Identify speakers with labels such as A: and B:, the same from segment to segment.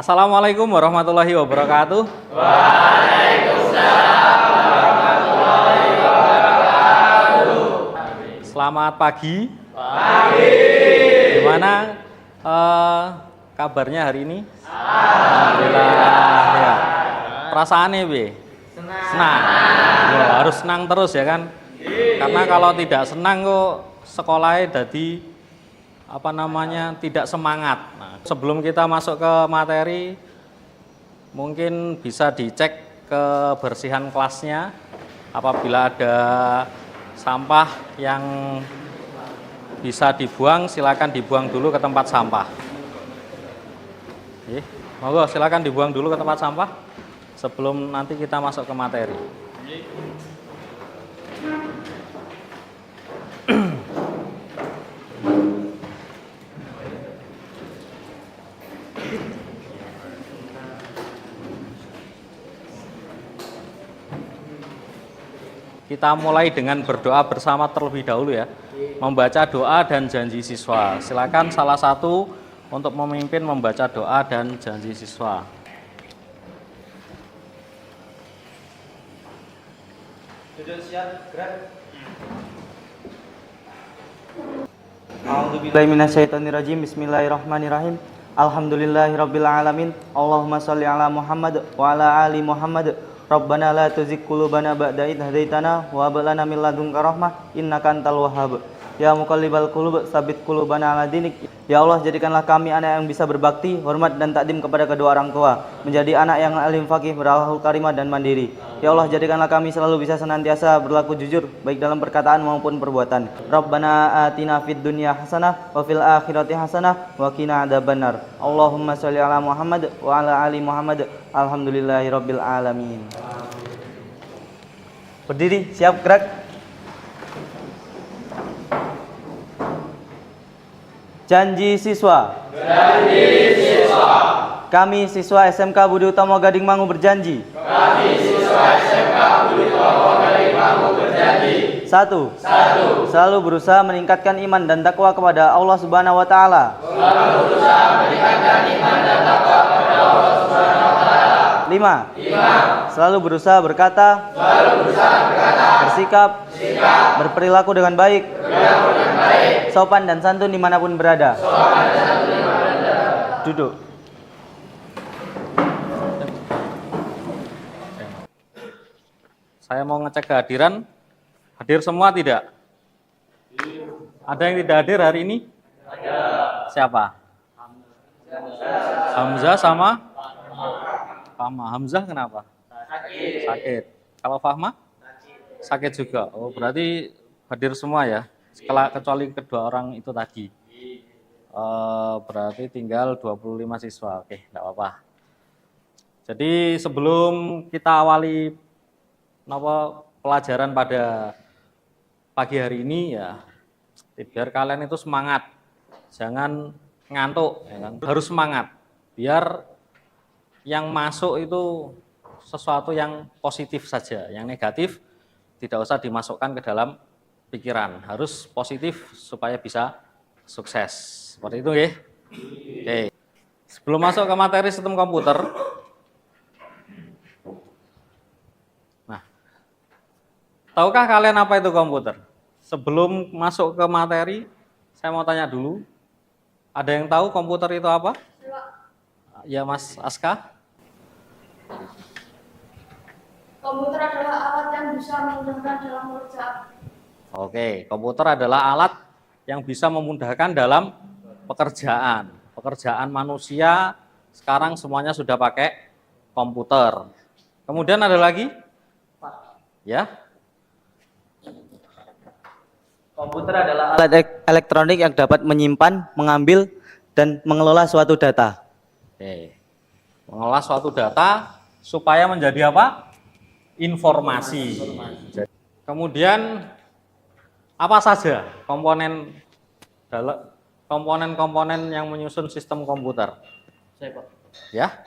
A: Assalamualaikum warahmatullahi wabarakatuh. Selamat pagi. Gimana kabarnya hari ini? Alhamdulillah. Ya. Perasaannya, Be? Senang. Ya, harus senang terus ya kan? Karena kalau tidak senang kok sekolahnya jadi tidak semangat. Nah, sebelum kita masuk ke materi, mungkin bisa dicek kebersihan kelasnya. Apabila ada sampah yang bisa dibuang, silakan dibuang dulu ke tempat sampah. Monggo silakan dibuang dulu ke tempat sampah sebelum nanti kita masuk ke materi. Kita mulai dengan berdoa bersama terlebih dahulu ya. Membaca doa dan janji siswa. Silakan salah satu untuk memimpin membaca doa dan janji siswa.
B: Sudah siap, gerak. A'udzubillahi minasyaitonirrajim. Bismillahirrahmanirrahim. Alhamdulillahirabbil alamin. Allahumma shalli ala Muhammad wa ala ali Muhammad. Rabbana la tuzigh qulubana ba'da idh hadaitana wa hab lana min ladunka rahmah innaka antal wahhab. Ya muqallibal qulub tsabit qulubana ala dinik. Ya Allah, jadikanlah kami anak yang bisa berbakti, hormat dan takdim kepada kedua orang tua, menjadi anak yang alim faqih, berakhlak karimah dan mandiri. Ya Allah, jadikanlah kami selalu bisa senantiasa berlaku jujur baik dalam perkataan maupun perbuatan. Rabbana atina fid dunya hasanah wa fil akhirati hasanah wa qina adzabannar. Allahumma shalli ala Muhammad wa ala ali Muhammad. Alhamdulillahirabbil alamin. Berdiri, siap, gerak. Janji siswa.
C: Janji siswa.
B: Kami siswa SMK Budi Utomo Gading Mangu berjanji.
C: Kami siswa SMK Budi Utomo Gading Mangu berjanji.
B: 1. Selalu berusaha meningkatkan iman dan takwa kepada Allah Subhanahu wa taala.
C: Selalu berusaha meningkatkan iman dan takwa kepada Allah Subhanahu wa taala.
B: 5. Selalu berusaha berkata. Bersikap. Berperilaku dengan baik. Sopan dan santun dimanapun berada. Duduk.
A: Saya mau ngecek kehadiran. Hadir semua tidak? Ada yang tidak hadir hari ini? Ada. Siapa? Hamzah sama? Fahma. Hamzah kenapa? Sakit. Kalau Fahma? Sakit juga. Oh, berarti hadir semua ya? Kecuali kedua orang itu tadi. Berarti tinggal 25 siswa. Oke, enggak apa-apa. Jadi sebelum kita awali pelajaran pada pagi hari ini ya, biar kalian itu semangat. Jangan ngantuk, ya kan? Harus semangat. Biar yang masuk itu sesuatu yang positif saja, yang negatif tidak usah dimasukkan ke dalam pikiran, harus positif supaya bisa sukses. Seperti itu ya. Oke. Sebelum masuk ke materi sistem komputer, nah, tahukah kalian apa itu komputer? Sebelum masuk ke materi, saya mau tanya dulu, ada yang tahu komputer itu apa? Ya, Mas Aska.
D: Komputer adalah alat yang bisa memudahkan dalam pekerjaan.
A: Oke, komputer adalah alat yang bisa memudahkan dalam pekerjaan. Pekerjaan manusia sekarang semuanya sudah pakai komputer. Kemudian ada lagi? Ya.
B: Komputer adalah alat elektronik yang dapat menyimpan, mengambil, dan mengelola suatu data.
A: Oke. Mengelola suatu data supaya menjadi apa? Informasi. Kemudian apa saja komponen yang menyusun sistem komputer?
E: Saya Pak.
A: Ya.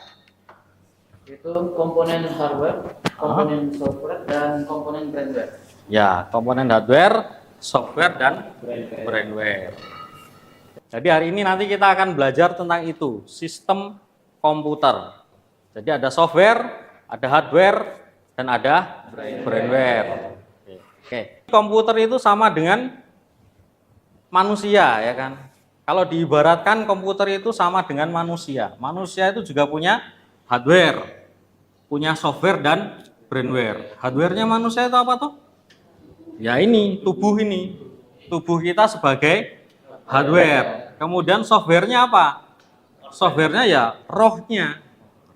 E: Itu komponen hardware, komponen software, dan komponen firmware.
A: Ya, komponen hardware, software, dan firmware. Jadi hari ini nanti kita akan belajar tentang itu, sistem komputer. Jadi ada software, ada hardware, dan ada brainware. Oke. Komputer itu sama dengan manusia, ya kan? Kalau diibaratkan komputer itu sama dengan manusia. Manusia itu juga punya hardware, punya software dan brainware. Hardware-nya manusia itu apa tuh? Ya ini, tubuh ini. Tubuh kita sebagai hardware. Kemudian software-nya apa? Software-nya ya rohnya.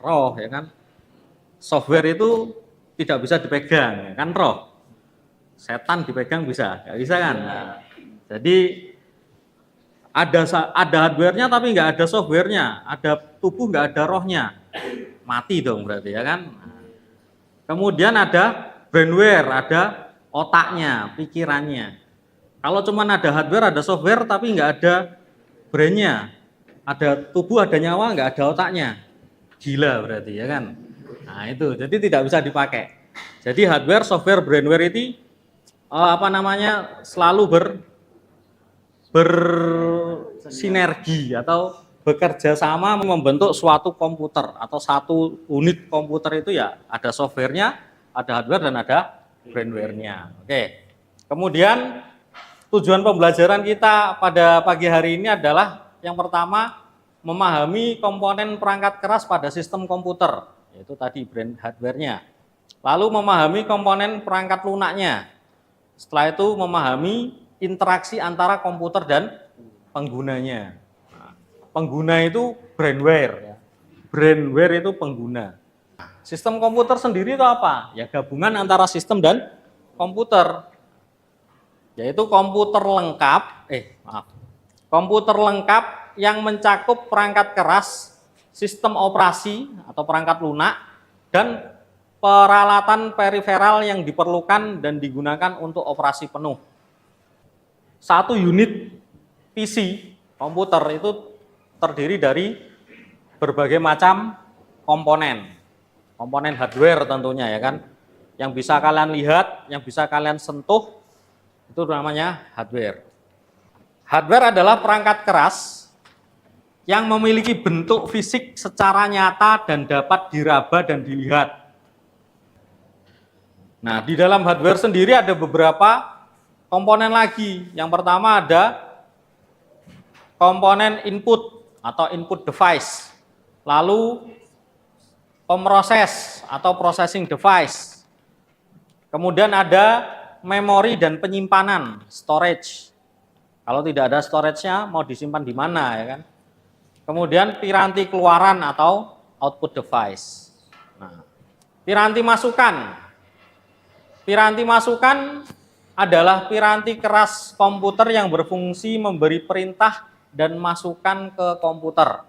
A: Roh, ya kan? Software itu tidak bisa dipegang, ya kan, roh. Setan dipegang bisa, nggak bisa kan? Nah, jadi ada hardware-nya tapi nggak ada software-nya, ada tubuh nggak ada rohnya, mati dong berarti, ya kan? Kemudian ada brainware, ada otaknya, pikirannya. Kalau cuma ada hardware, ada software tapi nggak ada brainnya, ada tubuh, ada nyawa, nggak ada otaknya, gila berarti, ya kan? Nah itu, jadi tidak bisa dipakai. Jadi hardware, software, brainware itu selalu bersinergi atau bekerja sama membentuk suatu komputer atau satu unit komputer itu ya ada softwarenya, ada hardware dan ada brainware-nya. Oke. Kemudian tujuan pembelajaran kita pada pagi hari ini adalah yang pertama memahami komponen perangkat keras pada sistem komputer, yaitu tadi hardware-nya. Lalu memahami komponen perangkat lunaknya. Setelah itu memahami interaksi antara komputer dan penggunanya. Nah, pengguna itu brainware. Brainware itu pengguna. Sistem komputer sendiri itu apa? Ya gabungan antara sistem dan komputer. Yaitu komputer lengkap yang mencakup perangkat keras, sistem operasi atau perangkat lunak, dan peralatan periferal yang diperlukan dan digunakan untuk operasi penuh. Satu unit PC komputer itu terdiri dari berbagai macam komponen. Komponen hardware tentunya, ya kan. Yang bisa kalian lihat, yang bisa kalian sentuh, itu namanya hardware. Hardware adalah perangkat keras yang memiliki bentuk fisik secara nyata dan dapat diraba dan dilihat. Nah, di dalam hardware sendiri ada beberapa komponen lagi. Yang pertama ada komponen input atau input device. Lalu pemroses atau processing device. Kemudian ada memori dan penyimpanan, storage. Kalau tidak ada storage-nya, mau disimpan di mana, ya kan? Kemudian piranti keluaran atau output device. Nah, piranti masukan. Piranti masukan adalah piranti keras komputer yang berfungsi memberi perintah dan masukan ke komputer.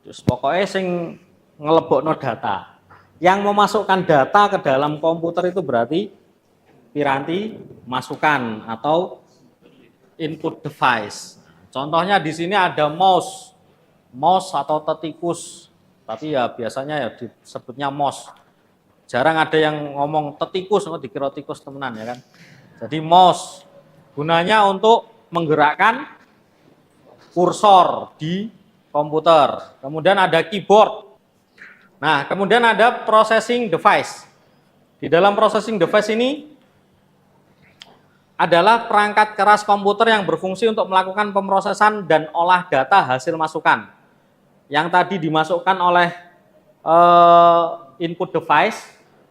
A: Terus pokoknya sing ngelebokno data. Yang memasukkan data ke dalam komputer itu berarti piranti masukan atau input device. Contohnya di sini ada mouse atau tetikus. Tapi ya biasanya ya disebutnya mouse. Jarang ada yang ngomong tetikus, dikira tikus temenan, ya kan. Jadi mouse gunanya untuk menggerakkan kursor di komputer. Kemudian ada keyboard. Nah, kemudian ada processing device. Di dalam processing device ini adalah perangkat keras komputer yang berfungsi untuk melakukan pemrosesan dan olah data hasil masukan. Yang tadi dimasukkan oleh input device,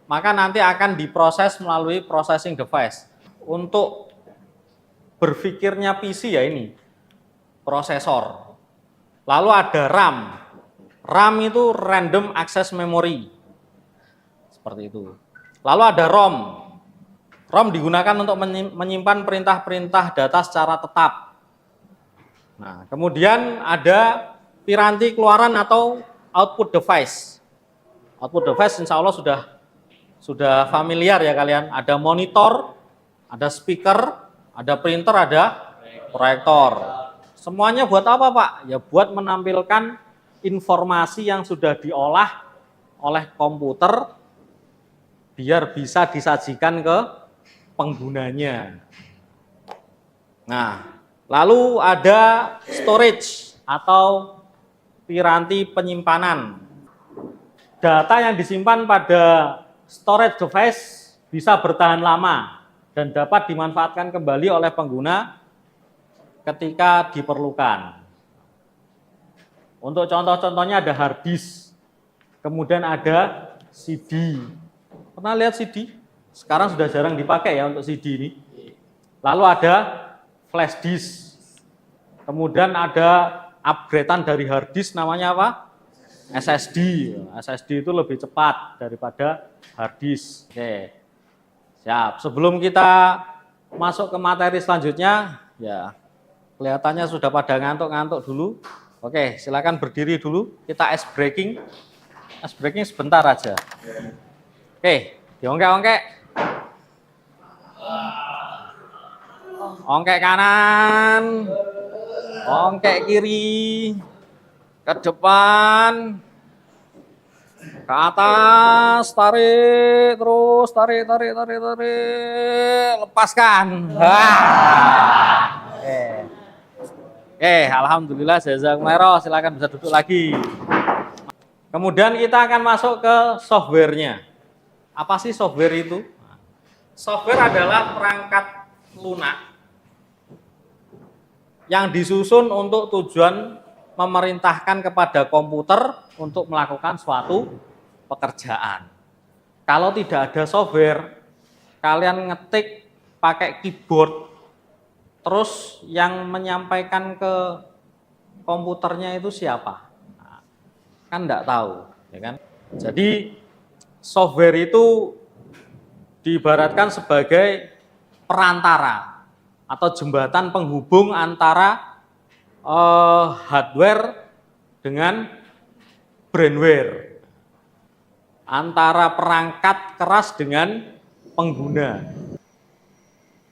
A: maka nanti akan diproses melalui processing device. Untuk berpikirnya PC ya ini, prosesor. Lalu ada RAM. RAM itu random access memory. Seperti itu. Lalu ada ROM. ROM digunakan untuk menyimpan perintah-perintah data secara tetap. Nah, kemudian ada piranti keluaran atau output device. Output device insya Allah sudah familiar ya kalian. Ada monitor, ada speaker, ada printer, ada proyektor. Semuanya buat apa, Pak? Ya buat menampilkan informasi yang sudah diolah oleh komputer biar bisa disajikan ke penggunanya. Nah, lalu ada storage atau piranti penyimpanan. Data yang disimpan pada storage device bisa bertahan lama dan dapat dimanfaatkan kembali oleh pengguna ketika diperlukan. Untuk contoh-contohnya ada hard disk, kemudian ada CD. Pernah lihat CD? Sekarang sudah jarang dipakai ya untuk CD ini. Lalu ada flash disk. Kemudian ada upgradean dari hard disk namanya apa? SSD. SSD itu lebih cepat daripada hard disk. Oke. Siap. Sebelum kita masuk ke materi selanjutnya, ya kelihatannya sudah pada ngantuk-ngantuk dulu. Oke, silakan berdiri dulu. Kita ice breaking. Ice breaking sebentar aja. Oke, diongkek-ongkek. Ongkek kanan. Ongkek kiri. Ke depan, ke atas, tarik, terus tarik, lepaskan. Oke, alhamdulillah, jazakumullah. Silakan bisa duduk lagi. Kemudian kita akan masuk ke softwarenya. Apa sih software itu? Software adalah perangkat lunak yang disusun untuk tujuan memerintahkan kepada komputer untuk melakukan suatu pekerjaan. Kalau tidak ada software, kalian ngetik pakai keyboard, terus yang menyampaikan ke komputernya itu siapa? Nah, kan enggak tahu, ya kan? Jadi software itu diibaratkan sebagai perantara atau jembatan penghubung antara hardware dengan brainware, antara perangkat keras dengan pengguna.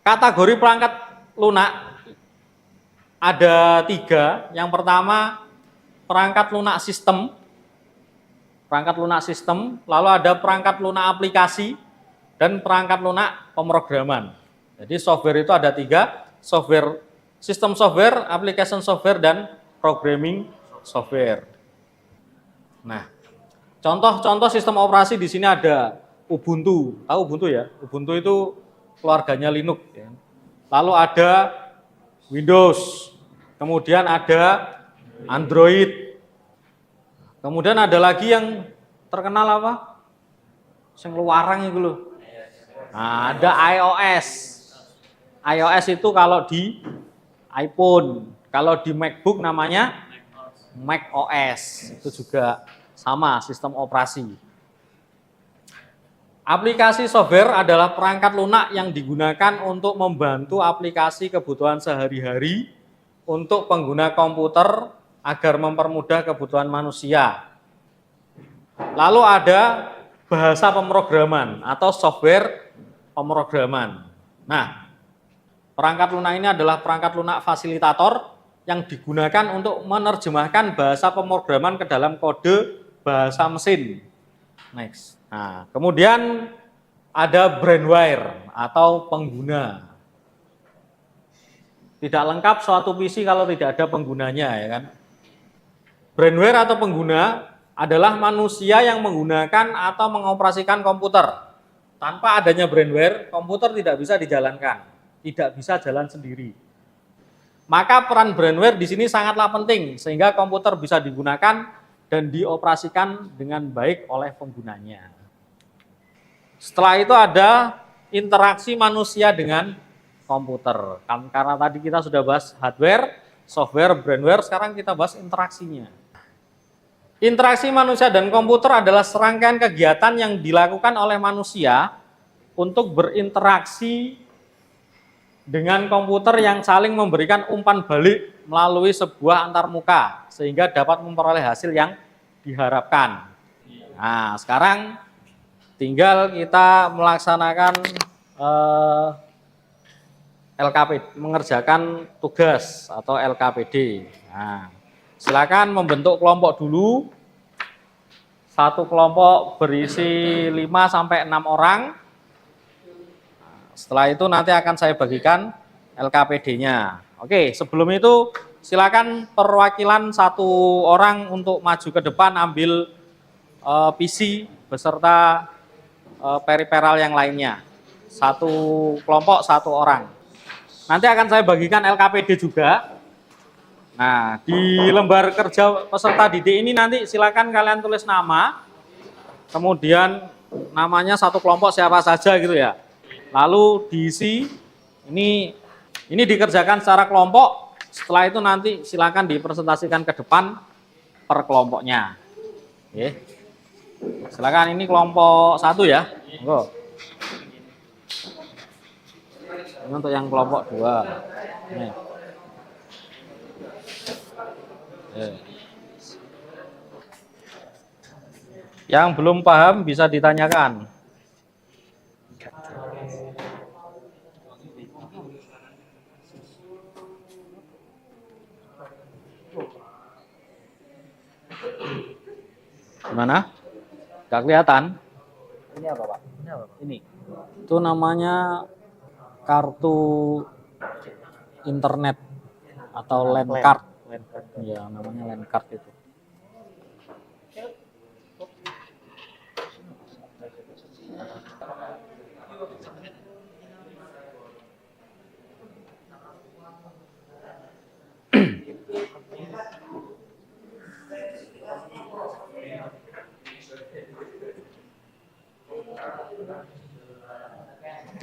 A: Kategori perangkat lunak ada 3. Yang pertama perangkat lunak sistem, lalu ada perangkat lunak aplikasi dan perangkat lunak pemrograman. Jadi software itu ada 3, software sistem software, application software, dan programming software. Nah, contoh-contoh sistem operasi di sini ada Ubuntu. Tahu Ubuntu ya? Ubuntu itu keluarganya Linux. Ya. Lalu ada Windows, kemudian ada Android, kemudian ada lagi yang terkenal apa? Yang luarang itu loh. Nah, ada iOS. iOS itu kalau di iPhone, kalau di MacBook namanya Mac OS, itu juga sama sistem operasi. Aplikasi software adalah perangkat lunak yang digunakan untuk membantu aplikasi kebutuhan sehari-hari untuk pengguna komputer agar mempermudah kebutuhan manusia. Lalu ada bahasa pemrograman atau software pemrograman. Nah, perangkat lunak ini adalah perangkat lunak fasilitator yang digunakan untuk menerjemahkan bahasa pemrograman ke dalam kode bahasa mesin. Next. Nah, kemudian ada brainware atau pengguna. Tidak lengkap suatu PC kalau tidak ada penggunanya, ya kan? Brainware atau pengguna adalah manusia yang menggunakan atau mengoperasikan komputer. Tanpa adanya brainware, komputer tidak bisa dijalankan. Tidak bisa jalan sendiri. Maka peran brainware di sini sangatlah penting sehingga komputer bisa digunakan dan dioperasikan dengan baik oleh penggunanya. Setelah itu ada interaksi manusia dengan komputer. Karena tadi kita sudah bahas hardware, software, brainware, sekarang kita bahas interaksinya. Interaksi manusia dan komputer adalah serangkaian kegiatan yang dilakukan oleh manusia untuk berinteraksi dengan komputer yang saling memberikan umpan balik melalui sebuah antarmuka sehingga dapat memperoleh hasil yang diharapkan. Nah, sekarang tinggal kita melaksanakan LKPD, mengerjakan tugas atau LKPD. Nah, silakan membentuk kelompok dulu. Satu kelompok berisi 5-6 orang. Setelah itu nanti akan saya bagikan LKPD-nya. Oke, sebelum itu silakan perwakilan satu orang untuk maju ke depan ambil PC beserta periperal yang lainnya. Satu kelompok, satu orang. Nanti akan saya bagikan LKPD juga. Nah, di lembar kerja peserta didik ini nanti silakan kalian tulis nama, kemudian namanya satu kelompok siapa saja gitu ya. Lalu diisi, ini dikerjakan secara kelompok. Setelah itu nanti silakan dipresentasikan ke depan per kelompoknya. Oke. Silakan, ini kelompok 1 ya. Monggo. Ini untuk yang kelompok 2. Nih. Yang belum paham bisa ditanyakan. Gimana? Gak kelihatan?
B: Ini apa, Pak? Ini apa, Pak?
A: Ini. Itu namanya kartu internet atau LAN card. Ya, namanya LAN card itu.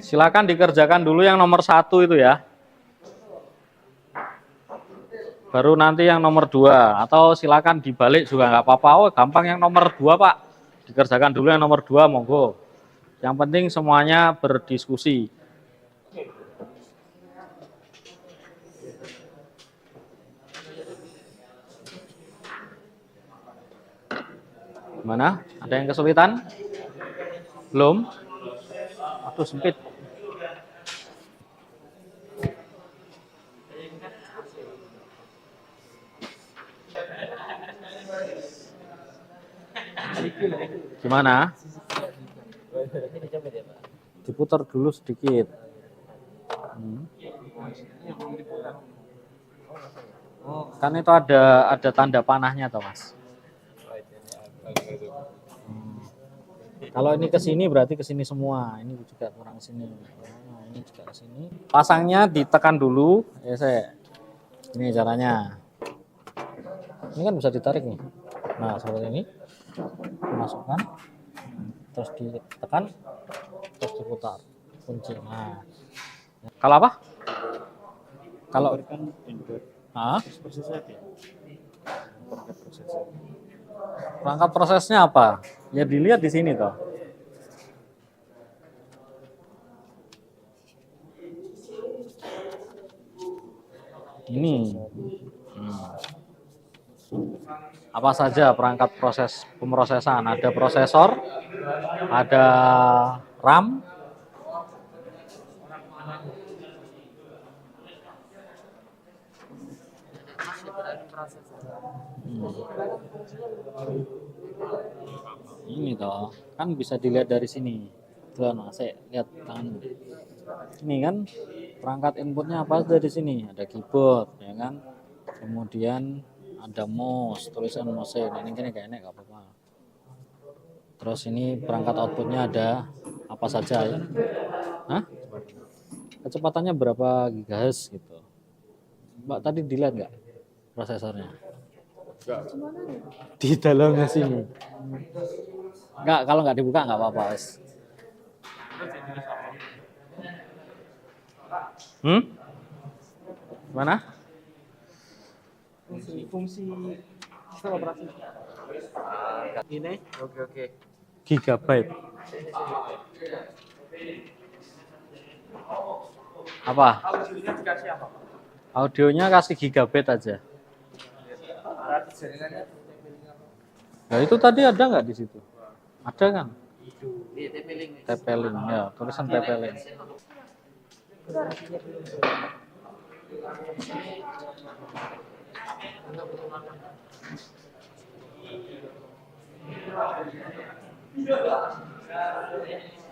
A: Silakan dikerjakan dulu yang nomor 1 itu ya. Baru nanti yang nomor 2, atau silakan dibalik juga nggak apa-apa. Oh, gampang yang nomor 2 Pak. Dikerjakan dulu yang nomor 2, monggo. Yang penting semuanya berdiskusi. Gimana? Ada yang kesulitan? Belum? Aduh, sempit. Gimana? Diputar dulu sedikit. Kan itu ada tanda panahnya toh, Mas. Kalau ini ke sini berarti ke sini semua. Ini juga kurang sini. Nah, ini juga ke sini. Pasangnya ditekan dulu. Ya saya. Ini caranya. Ini kan bisa ditarik nih. Nah, seperti ini. Masukkan, terus ditekan, terus diputar, kunci. Nah, kalau apa? Kalau perangkat prosesnya apa? Ya dilihat di sini toh. Ini. Apa saja perangkat proses pemrosesan? Ada prosesor, ada RAM, ini toh, kan bisa dilihat dari sini. Tuh, nah, saya lihat tangan. Ini kan perangkat inputnya apa dari sini? Ada keyboard, ya kan? Kemudian ada mouse, tulisan mesin. Ini kan kayak enak, gak apa-apa. Terus ini perangkat outputnya ada apa saja ya? Hah? Kecepatannya berapa gigahertz gitu? Mbak tadi dilihat nggak prosesornya? Di dalamnya sini. Nggak, kalau nggak dibuka nggak apa-apa, wes. Mana?
B: Fungsi sistem operasi. Ini? Oke.
A: Gigabyte. Apa?
B: Audionya dikasih apa, Pak?
A: Audionya kasih gigabyte aja. Nah itu tadi ada nggak di situ? Ada kan? TP-Link ya, tulisan TP-Link.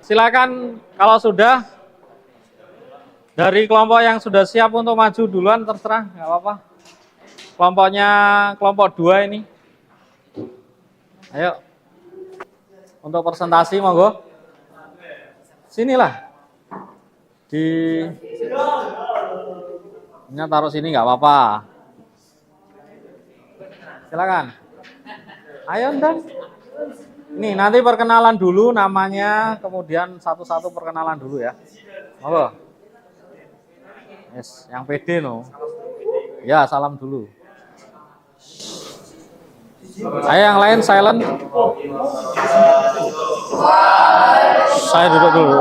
A: Silakan kalau sudah dari kelompok yang sudah siap untuk maju duluan, terserah, nggak apa-apa. kelompoknya kelompok 2 ini. Ayo. Untuk presentasi monggo. Sinilah. Ini taruh sini nggak apa-apa. Silakan. Ayo dan. Ini nanti perkenalan dulu namanya, kemudian satu-satu perkenalan dulu ya. Monggo. Yes, yang pede no. Ya, salam dulu. Ayo yang lain silent. Saya duduk dulu.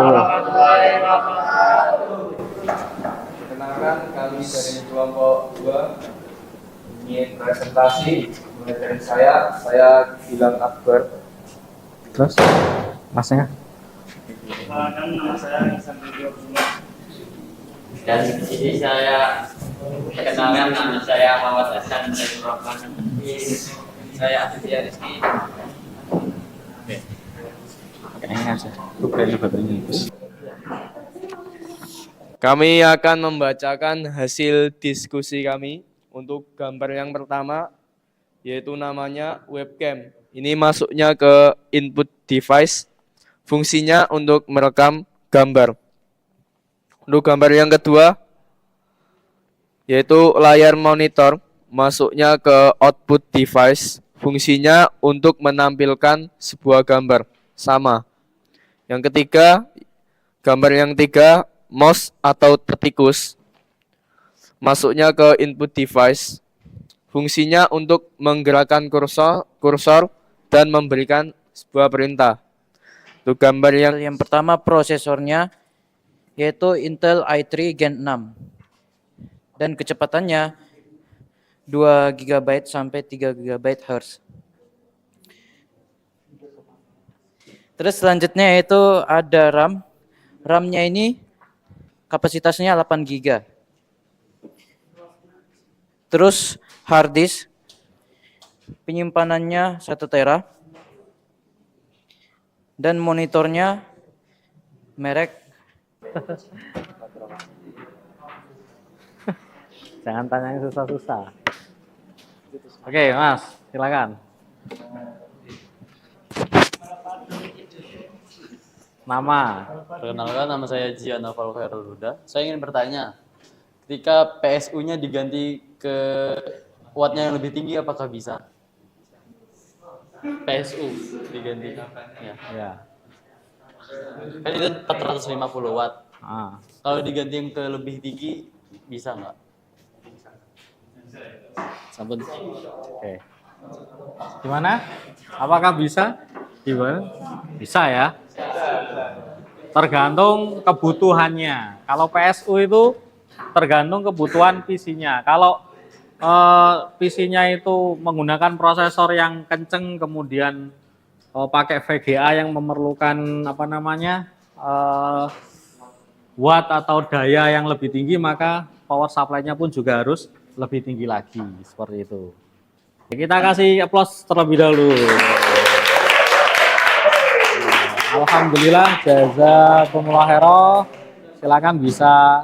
F: Perkenalkan kami dari kelompok 2 ingin presentasi mulai dari saya Gilang Akbar.
A: Terus masnya?
G: Dan di sini saya perkenalkan, nama saya Muhammad Hasan dari Rahman. Saya Aditya Rizky.
F: Kami akan membacakan hasil diskusi kami untuk gambar yang pertama, yaitu namanya webcam. Ini masuknya ke input device, fungsinya untuk merekam gambar. Untuk gambar yang kedua, yaitu layar monitor, masuknya ke output device, fungsinya untuk menampilkan sebuah gambar. Sama. Yang ketiga, gambar yang ketiga, mouse atau tertikus, masuknya ke input device, fungsinya untuk menggerakkan kursor dan memberikan sebuah perintah. Untuk gambar
E: Yang pertama prosesornya yaitu Intel i3 Gen 6 dan kecepatannya 2 GB sampai 3 GB Hz. Terus selanjutnya itu ada RAM. RAM-nya ini kapasitasnya 8 GB. Terus hard disk penyimpanannya 1 tera. Dan monitornya merek
A: Jangan tanya yang susah-susah. Oke, Mas, silakan. Nama.
G: Perkenalkan, nama saya Jian Noval Khairul. Saya ingin bertanya, ketika PSU-nya diganti ke wattnya yang lebih tinggi, apakah bisa? PSU diganti. Ya.
A: Ya.
G: Kan itu 450 watt.
A: Ah.
G: Kalau diganti yang ke lebih tinggi, bisa nggak? Sampun.
A: Oke. Gimana? Apakah bisa? Gimana? Bisa ya. Tergantung kebutuhannya. Kalau PSU itu tergantung kebutuhan PC-nya. Kalau PC-nya itu menggunakan prosesor yang kenceng, kemudian pakai VGA yang memerlukan watt atau daya yang lebih tinggi, maka power supply-nya pun juga harus lebih tinggi lagi, seperti itu. Kita kasih aplaus terlebih dahulu. Alhamdulillah, jazakumullah khairan. Silakan bisa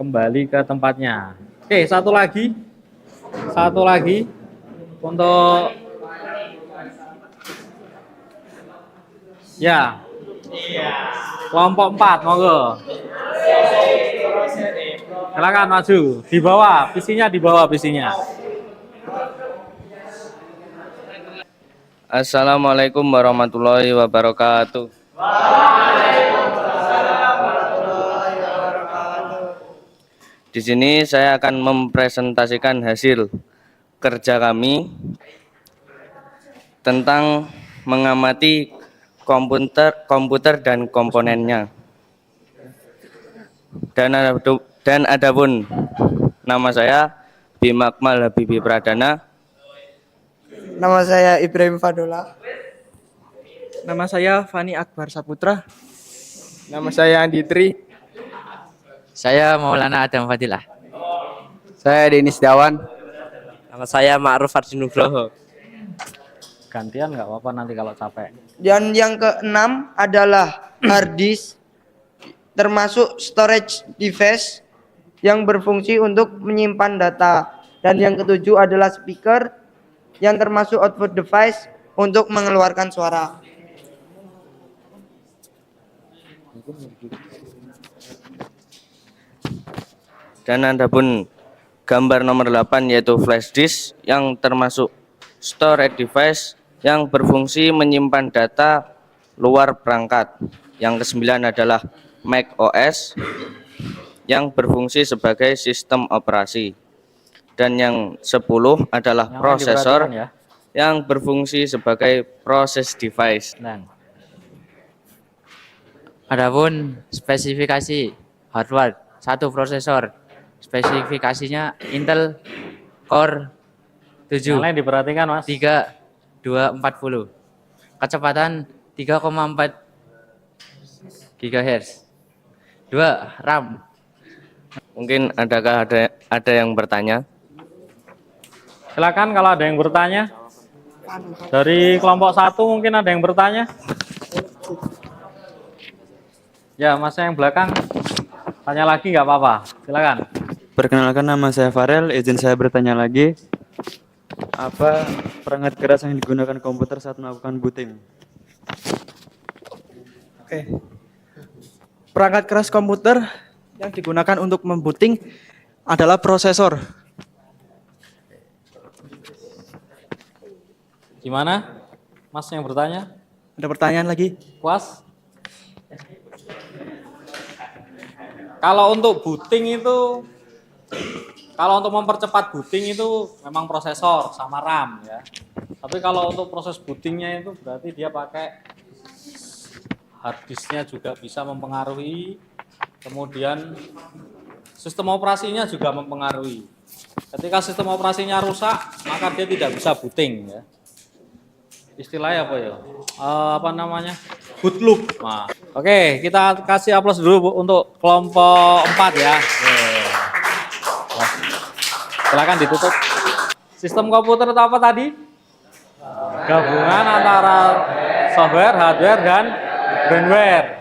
A: kembali ke tempatnya. Oke, satu lagi untuk ya kelompok 4, monggo. Silakan maju, di bawah PC-nya.
F: Assalamualaikum warahmatullahi wabarakatuh. Di sini saya akan mempresentasikan hasil kerja kami tentang mengamati komputer dan komponennya. Dan adapun nama saya Bima Akmal Habibi Pradana.
H: Nama saya Ibrahim Fadola.
B: Nama saya Fani Akbar Saputra.
H: Nama saya Andi Tri.
I: Saya Maulana Adam Fadilah.
H: Saya Denis Dawan.
I: Nama saya Ma'ruf Ardi Nugroho.
A: Gantian nggak apa-apa nanti kalau capek.
H: Dan yang keenam adalah hard disk, termasuk storage device yang berfungsi untuk menyimpan data. Dan yang ketujuh adalah speaker yang termasuk output device untuk mengeluarkan suara.
F: Dan adapun gambar nomor 8 yaitu flash disk yang termasuk storage device yang berfungsi menyimpan data luar perangkat. Yang ke-9 adalah Mac OS yang berfungsi sebagai sistem operasi. Dan yang 10 adalah
A: Yang
F: prosesor
A: diperhatikan ya.
F: yang berfungsi sebagai proses device.
A: Nah,
I: Adapun spesifikasi hardware, satu prosesor. Spesifikasinya Intel Core 7
A: yang lain diperhatikan Mas.
I: 3240. Kecepatan 3,4 GHz. 2 RAM.
F: Mungkin ada yang bertanya?
A: Silakan kalau ada yang bertanya. Dari kelompok 1 mungkin ada yang bertanya. Ya, Mas yang belakang tanya lagi nggak apa-apa. Silakan.
J: Perkenalkan, nama saya Farel, izin saya bertanya lagi. Apa perangkat keras yang digunakan komputer saat melakukan booting?
K: Oke. Perangkat keras komputer yang digunakan untuk membooting adalah prosesor.
A: Gimana? Mas yang bertanya?
K: Ada pertanyaan lagi?
A: Puas? Kalau untuk booting itu, kalau untuk mempercepat booting itu memang prosesor sama RAM ya. Tapi kalau untuk proses bootingnya itu berarti dia pakai hard disknya juga bisa mempengaruhi, kemudian sistem operasinya juga mempengaruhi. Ketika sistem operasinya rusak, maka dia tidak bisa booting ya. Istilahnya apa ya? Apa namanya? Boot loop. Nah, oke, kita kasih aplaus dulu Bu, untuk kelompok 4 ya. Wah, silakan ditutup. Sistem komputer itu apa tadi? Gabungan antara software, hardware, dan firmware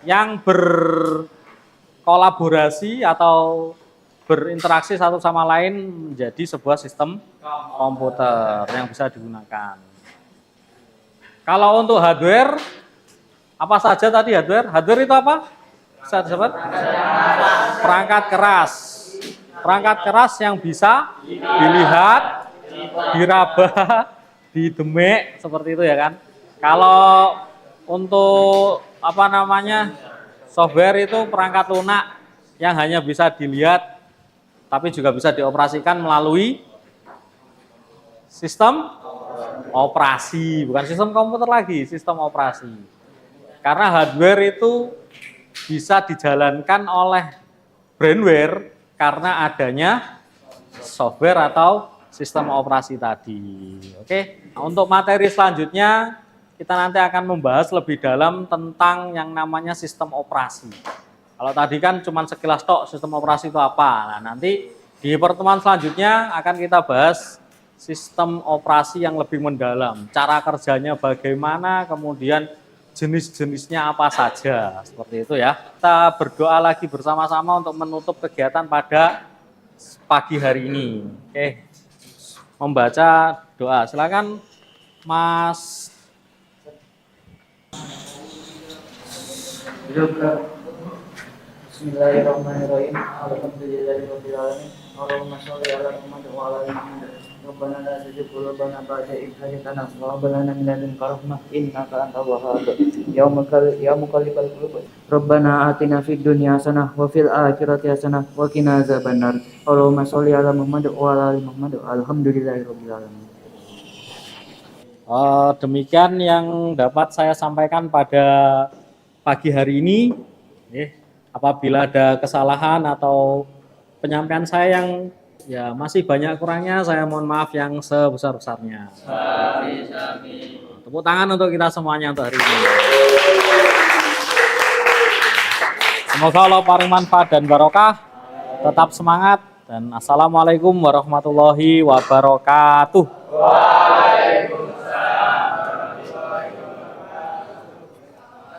A: yang berkolaborasi atau berinteraksi satu sama lain menjadi sebuah sistem komputer yang bisa digunakan. Kalau untuk hardware, apa saja tadi hardware? Hardware itu apa? Bisa disebut? Perangkat keras. Perangkat keras yang bisa dilihat, diraba, didemek, seperti itu ya kan. Kalau untuk apa namanya software itu perangkat lunak yang hanya bisa dilihat, tapi juga bisa dioperasikan melalui sistem operasi, bukan sistem komputer lagi, sistem operasi. Karena hardware itu bisa dijalankan oleh brainware karena adanya software atau sistem operasi tadi. Oke, nah, untuk materi selanjutnya kita nanti akan membahas lebih dalam tentang yang namanya sistem operasi. Kalau tadi kan cuma sekilas tok sistem operasi itu apa. Nah, nanti di pertemuan selanjutnya akan kita bahas sistem operasi yang lebih mendalam, cara kerjanya bagaimana, kemudian jenis-jenisnya apa saja, seperti itu ya. Kita berdoa lagi bersama-sama untuk menutup kegiatan pada pagi hari ini. Oke, membaca doa. Silakan Mas.
B: Bismillahirrahmanirrahim. Alhamdulillahirabbil alamin. Allahumma shalli ala Muhammad wa ala ali Muhammad. Rabbana la tuzigh qulubana ba'da idh hadaytana wa hab lana min ladunka rahmah innaka antal wahhab. Ya muqallibal qulub, Rabbana atina fid dunya hasanah wa fil akhirati hasanah wa qina azabannar. Allahumma shalli ala Muhammad wa ala ali Muhammad. Alhamdulillahirabbil alamin.
A: Demikian yang dapat saya sampaikan pada pagi hari ini. Apabila ada kesalahan atau penyampaian saya yang ya masih banyak kurangnya, saya mohon maaf yang sebesar-besarnya. Tepuk tangan untuk kita semuanya untuk hari ini. Semoga Allah paling manfaat dan barokah. Tetap semangat dan assalamualaikum warahmatullahi wabarakatuh.